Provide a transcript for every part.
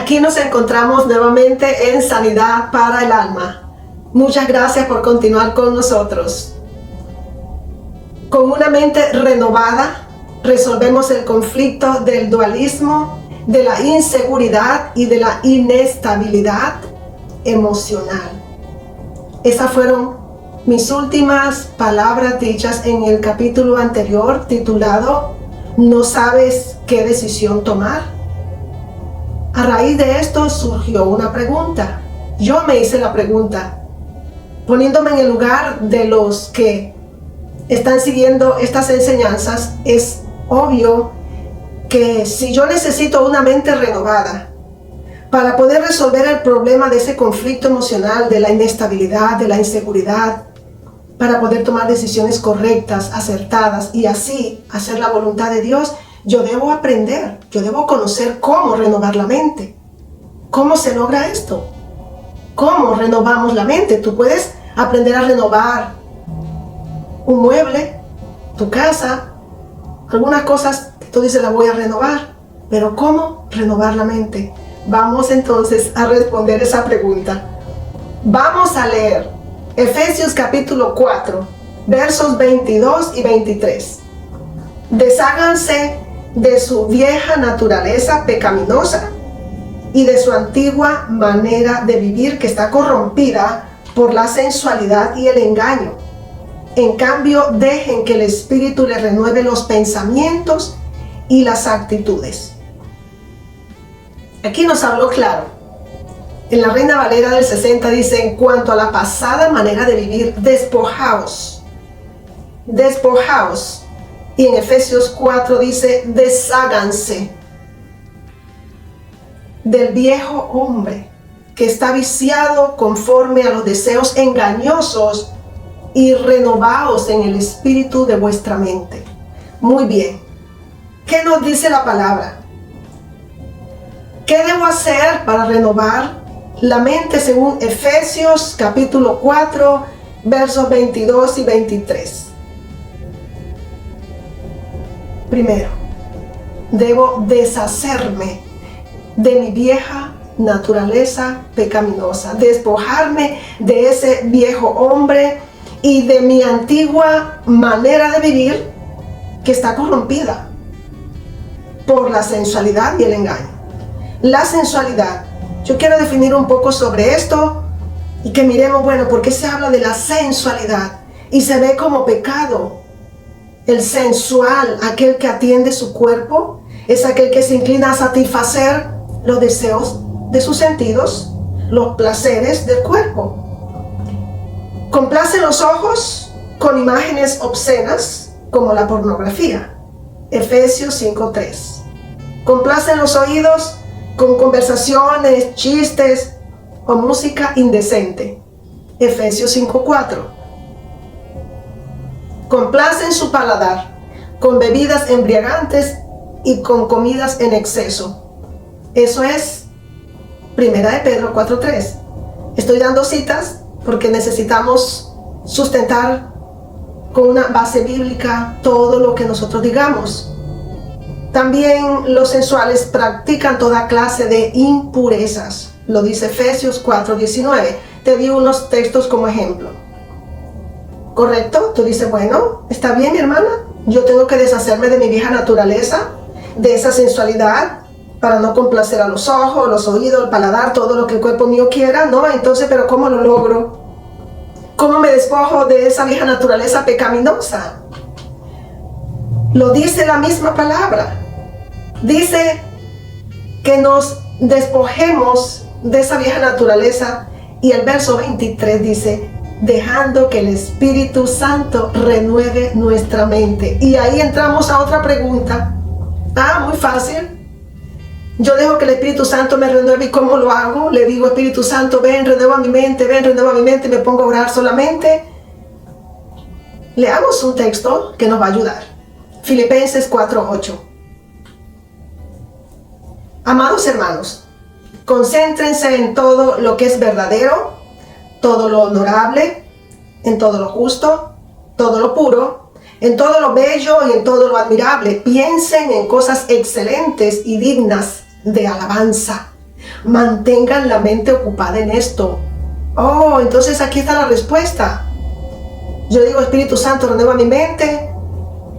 Aquí nos encontramos nuevamente en Sanidad para el Alma. Muchas gracias por continuar con nosotros. Con una mente renovada, resolvemos el conflicto del dualismo, de la inseguridad y de la inestabilidad emocional. Esas fueron mis últimas palabras dichas en el capítulo anterior titulado ¿No sabes qué decisión tomar? A raíz de esto surgió una pregunta. Yo me hice la pregunta, poniéndome en el lugar de los que están siguiendo estas enseñanzas. Es obvio que si yo necesito una mente renovada para poder resolver el problema de ese conflicto emocional, de la inestabilidad, de la inseguridad, para poder tomar decisiones correctas, acertadas y así hacer la voluntad de Dios, yo debo aprender, yo debo conocer cómo renovar la mente. ¿Cómo se logra esto? ¿Cómo renovamos la mente? Tú puedes aprender a renovar un mueble, tu casa, algunas cosas que tú dices las voy a renovar, pero ¿cómo renovar la mente? Vamos entonces a responder esa pregunta. Vamos a leer Efesios capítulo 4, versos 22 y 23. Desháganse de su vieja naturaleza pecaminosa y de su antigua manera de vivir que está corrompida por la sensualidad y el engaño. En cambio, dejen que el Espíritu les renueve los pensamientos y las actitudes. Aquí nos habló claro. En la Reina Valera del 60 dice: en cuanto a la pasada manera de vivir, despojaos. Despojaos. Y en Efesios 4 dice: desháganse del viejo hombre que está viciado conforme a los deseos engañosos y renovaos en el espíritu de vuestra mente. Muy bien. ¿Qué nos dice la palabra? ¿Qué debo hacer para renovar la mente según Efesios capítulo 4, versos 22 y 23? Primero, debo deshacerme de mi vieja naturaleza pecaminosa, despojarme de ese viejo hombre y de mi antigua manera de vivir que está corrompida por la sensualidad y el engaño. La sensualidad, yo quiero definir un poco sobre esto y que miremos, bueno, ¿por qué se habla de la sensualidad y se ve como pecado? El sensual, aquel que atiende su cuerpo, es aquel que se inclina a satisfacer los deseos de sus sentidos, los placeres del cuerpo. Complace los ojos con imágenes obscenas como la pornografía. Efesios 5:3. Complace los oídos con conversaciones, chistes o música indecente. Efesios 5:4. Complacen su paladar con bebidas embriagantes y con comidas en exceso. Eso es Primera de Pedro 4:3. Estoy dando citas porque necesitamos sustentar con una base bíblica todo lo que nosotros digamos. También los sensuales practican toda clase de impurezas. Lo dice Efesios 4:19. Te di unos textos como ejemplo. ¿Correcto? Tú dices, bueno, está bien, mi hermana, yo tengo que deshacerme de mi vieja naturaleza, de esa sensualidad, para no complacer a los ojos, los oídos, el paladar, todo lo que el cuerpo mío quiera. No, entonces, ¿pero cómo lo logro? ¿Cómo me despojo de esa vieja naturaleza pecaminosa? Lo dice la misma palabra. Dice que nos despojemos de esa vieja naturaleza, y el verso 23 dice: dejando que el Espíritu Santo renueve nuestra mente. Y ahí entramos a otra pregunta. Muy fácil. Yo dejo que el Espíritu Santo me renueve. ¿Y cómo lo hago? Le digo: Espíritu Santo, ven, renueva mi mente, ven, renueva mi mente. Me pongo a orar solamente. Leamos un texto que nos va a ayudar. Filipenses 4:8. Amados hermanos, concéntrense en todo lo que es verdadero, todo lo honorable, en todo lo justo, todo lo puro, en todo lo bello y en todo lo admirable. Piensen en cosas excelentes y dignas de alabanza. Mantengan la mente ocupada en esto. Oh, entonces aquí está la respuesta. Yo digo, Espíritu Santo, renueva mi mente,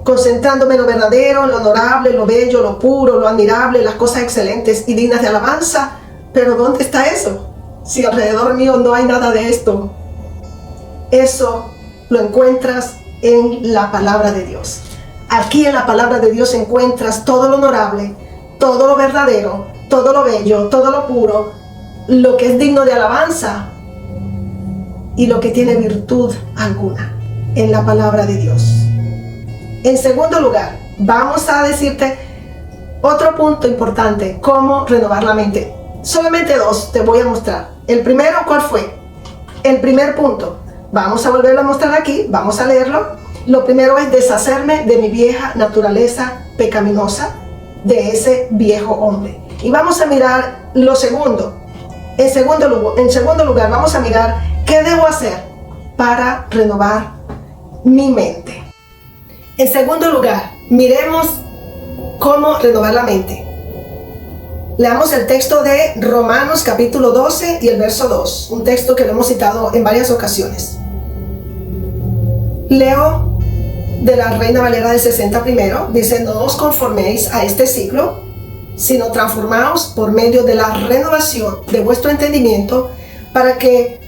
concentrándome en lo verdadero, en lo honorable, lo bello, lo puro, lo admirable, las cosas excelentes y dignas de alabanza. Pero ¿dónde está eso? Si alrededor mío no hay nada de esto. Eso lo encuentras en la palabra de Dios. Aquí en la palabra de Dios encuentras todo lo honorable, todo lo verdadero, todo lo bello, todo lo puro, lo que es digno de alabanza y lo que tiene virtud alguna en la palabra de Dios. En segundo lugar, vamos a decirte otro punto importante, cómo renovar la mente. Solamente dos te voy a mostrar. El primero, ¿cuál fue? El primer punto. Vamos a volverlo a mostrar aquí, vamos a leerlo. Lo primero es deshacerme de mi vieja naturaleza pecaminosa, de ese viejo hombre. Y vamos a mirar lo segundo. En segundo lugar, vamos a mirar qué debo hacer para renovar mi mente. En segundo lugar, miremos cómo renovar la mente. Leamos el texto de Romanos capítulo 12 y el verso 2, un texto que lo hemos citado en varias ocasiones. Leo de la Reina Valera del 60 primero, dice: no os conforméis a este siglo, sino transformaos por medio de la renovación de vuestro entendimiento, para que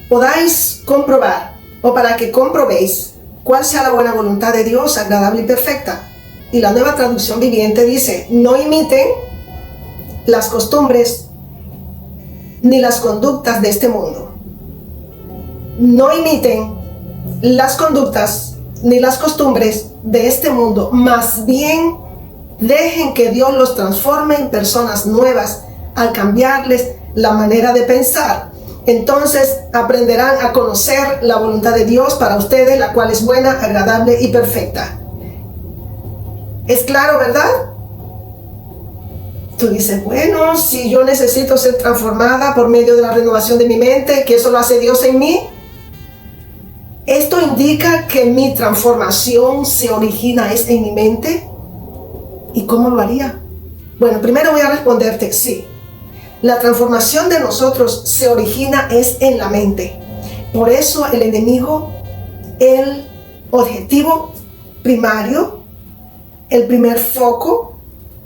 podáis comprobar, o para que comprobéis cuál sea la buena voluntad de Dios, agradable y perfecta. Y la Nueva Traducción Viviente dice: no imiten las costumbres ni las conductas de este mundo. No imiten las conductas ni las costumbres de este mundo, más bien dejen que Dios los transforme en personas nuevas al cambiarles la manera de pensar. Entonces aprenderán a conocer la voluntad de Dios para ustedes, la cual es buena, agradable y perfecta. ¿Es claro, verdad? Tú dices, bueno, si yo necesito ser transformada por medio de la renovación de mi mente, que eso lo hace Dios en mí, ¿esto indica que mi transformación se origina en mi mente? ¿Y cómo lo haría? Bueno, primero voy a responderte sí. La transformación de nosotros se origina en la mente. Por eso el enemigo, el objetivo primario, el primer foco,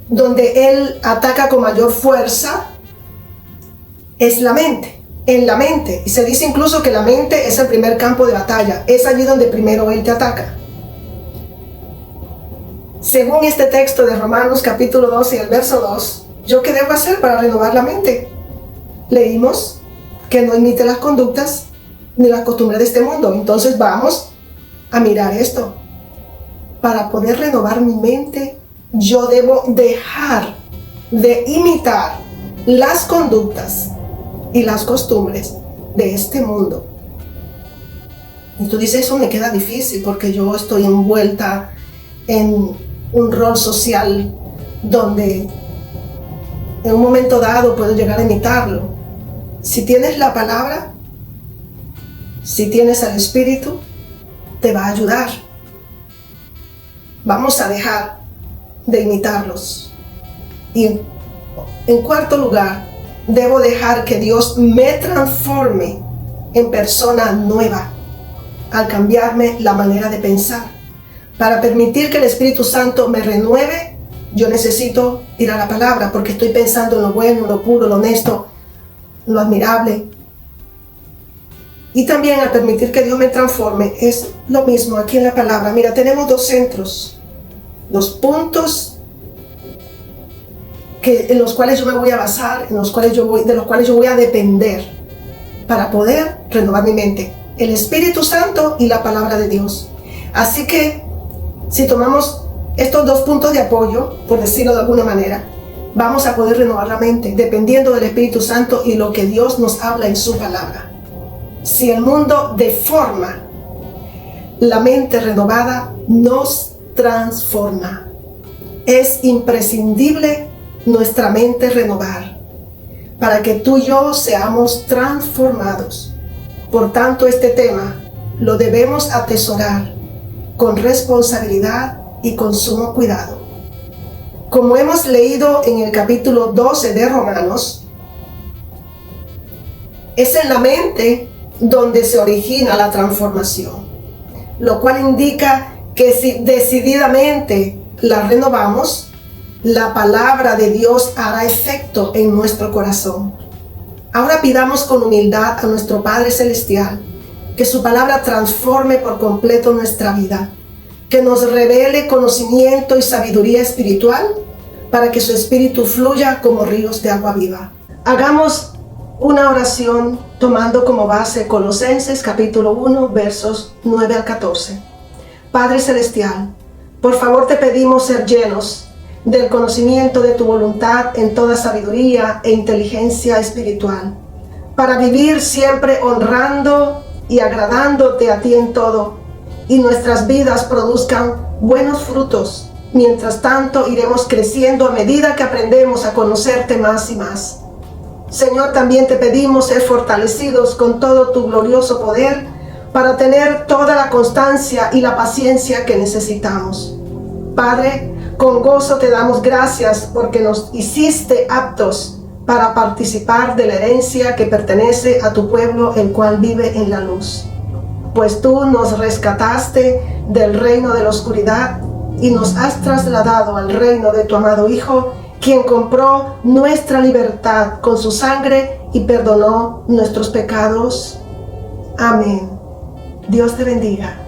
donde él ataca con mayor fuerza, es la mente. En la mente. Y se dice incluso que la mente es el primer campo de batalla. Es allí donde primero él te ataca. Según este texto de Romanos capítulo 12 y el verso 2, ¿yo qué debo hacer para renovar la mente? Leímos que no imite las conductas ni las costumbres de este mundo. Entonces vamos a mirar esto. Para poder renovar mi mente, yo debo dejar de imitar las conductas y las costumbres de este mundo. Y tú dices, eso me queda difícil porque yo estoy envuelta en un rol social donde en un momento dado puedo llegar a imitarlo. Si tienes la palabra, si tienes al Espíritu, te va a ayudar. Vamos a dejar de imitarlos. Y en cuarto lugar, debo dejar que Dios me transforme en persona nueva al cambiarme la manera de pensar. Para permitir que el Espíritu Santo me renueve, yo necesito ir a la palabra, porque estoy pensando en lo bueno, lo puro, lo honesto, lo admirable. Y también al permitir que Dios me transforme, es lo mismo aquí en la palabra. Mira, tenemos dos centros, dos puntos en los cuales yo me voy a basar, de los cuales yo voy a depender para poder renovar mi mente. El Espíritu Santo y la palabra de Dios. Así que, si tomamos estos dos puntos de apoyo, por decirlo de alguna manera, vamos a poder renovar la mente, dependiendo del Espíritu Santo y lo que Dios nos habla en su palabra. Si el mundo deforma, la mente renovada nos transforma. Es imprescindible nuestra mente renovar para que tú y yo seamos transformados. Por tanto, este tema lo debemos atesorar con responsabilidad y con sumo cuidado. Como hemos leído en el capítulo 12 de Romanos, Es en la mente donde se origina la transformación, lo cual indica que si decididamente la renovamos, la palabra de Dios hará efecto en nuestro corazón. Ahora pidamos con humildad a nuestro Padre Celestial que su palabra transforme por completo nuestra vida, que nos revele conocimiento y sabiduría espiritual para que su espíritu fluya como ríos de agua viva. Hagamos una oración tomando como base Colosenses capítulo 1 versos 9 al 14. Padre Celestial, por favor te pedimos ser llenos del conocimiento de tu voluntad en toda sabiduría e inteligencia espiritual, para vivir siempre honrando y agradándote a ti en todo, y nuestras vidas produzcan buenos frutos. Mientras tanto, iremos creciendo a medida que aprendemos a conocerte más y más. Señor, también te pedimos ser fortalecidos con todo tu glorioso poder para tener toda la constancia y la paciencia que necesitamos. Padre, con gozo te damos gracias porque nos hiciste aptos para participar de la herencia que pertenece a tu pueblo, el cual vive en la luz. Pues tú nos rescataste del reino de la oscuridad y nos has trasladado al reino de tu amado Hijo, quien compró nuestra libertad con su sangre y perdonó nuestros pecados. Amén. Dios te bendiga.